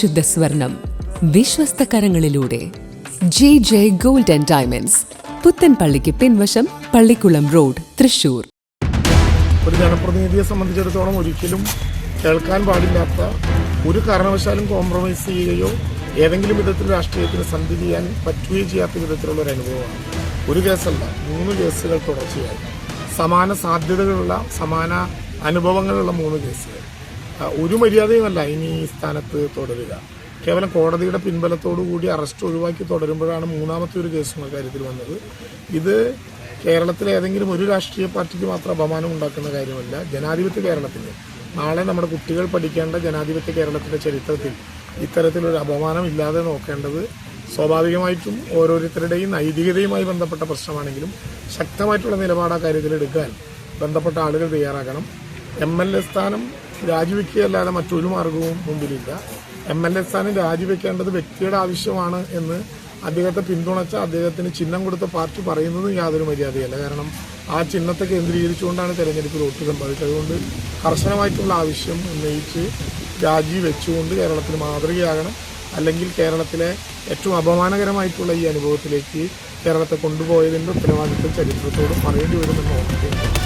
പരിശുദ്ധ സ്വർണം വിശ്വസ്ത കരങ്ങളിലൂടെ JJ Gold and Diamonds, പുത്തൻപള്ളിക്ക് പിൻവശം, പള്ളിക്കുളം റോഡ്, തൃശൂർ. ഒരു ജനപ്രതിനിധിയെ സംബന്ധിച്ചിടത്തോളം ഒരിക്കലും കേൾക്കാൻ പാടില്ലാത്ത, ഒരു കാരണവശാലും കോംപ്രമൈസ് ചെയ്യുകയോ ഏതെങ്കിലും വിധത്തിൽ രാഷ്ട്രീയത്തിന് സന്ധി ചെയ്യാൻ പറ്റുകയോ ചെയ്യാത്ത വിധത്തിലുള്ള ഒരു അനുഭവമാണ്. ഒരു കേസല്ല, 3 കേസുകൾ തുടർച്ചയായി സമാന സാധ്യതകളുള്ള, സമാന അനുഭവങ്ങളുള്ള 3 കേസുകൾ. ഒരു മര്യാദയുമല്ല ഇനി ഈ സ്ഥാനത്ത് തുടരുക. കേവലം കോടതിയുടെ പിൻബലത്തോടു കൂടി അറസ്റ്റ് ഒഴിവാക്കി തുടരുമ്പോഴാണ് 3ാമത്തെ ഒരു കേസും കാര്യത്തിൽ വന്നത്. ഇത് കേരളത്തിലെ ഏതെങ്കിലും ഒരു രാഷ്ട്രീയ പാർട്ടിക്ക് മാത്രം അപമാനം ഉണ്ടാക്കുന്ന കാര്യമല്ല, ജനാധിപത്യ കേരളത്തിന്, നാളെ നമ്മുടെ കുട്ടികൾ പഠിക്കേണ്ട ജനാധിപത്യ കേരളത്തിൻ്റെ ചരിത്രത്തിൽ ഇത്തരത്തിലൊരു അപമാനം ഇല്ലാതെ നോക്കേണ്ടത് സ്വാഭാവികമായിട്ടും ഓരോരുത്തരുടെയും നൈതികതയുമായി ബന്ധപ്പെട്ട പ്രശ്നമാണെങ്കിലും ശക്തമായിട്ടുള്ള നിലപാട് ആ കാര്യത്തിൽ എടുക്കാൻ ബന്ധപ്പെട്ട ആളുകൾ തയ്യാറാക്കണം. MLA സ്ഥാനം രാജിവെക്കുകയല്ലാതെ മറ്റൊരു മാർഗവും മുമ്പിലില്ല. MLA സ്ഥാനം രാജിവെക്കേണ്ടത് വ്യക്തിയുടെ ആവശ്യമാണ് എന്ന് അദ്ദേഹത്തെ പിന്തുണച്ച, അദ്ദേഹത്തിന് ചിഹ്നം കൊടുത്ത പാർട്ടി പറയുന്നതും യാതൊരു മര്യാദയല്ല. കാരണം ആ ചിഹ്നത്തെ കേന്ദ്രീകരിച്ചുകൊണ്ടാണ് തെരഞ്ഞെടുപ്പിൽ വോട്ട് സംഭവിച്ചത്. അതുകൊണ്ട് കർശനമായിട്ടുള്ള ആവശ്യം ഉന്നയിച്ച് രാജിവെച്ചുകൊണ്ട് കേരളത്തിന് മാതൃകയാകണം. അല്ലെങ്കിൽ കേരളത്തിലെ ഏറ്റവും അപമാനകരമായിട്ടുള്ള ഈ അനുഭവത്തിലേക്ക് കേരളത്തെ കൊണ്ടുപോയതിൻ്റെ ഉത്തരവാദിത്വം ചരിത്രത്തോട് പറയേണ്ടി വരുമെന്ന് ഓർമ്മിക്കുന്നു.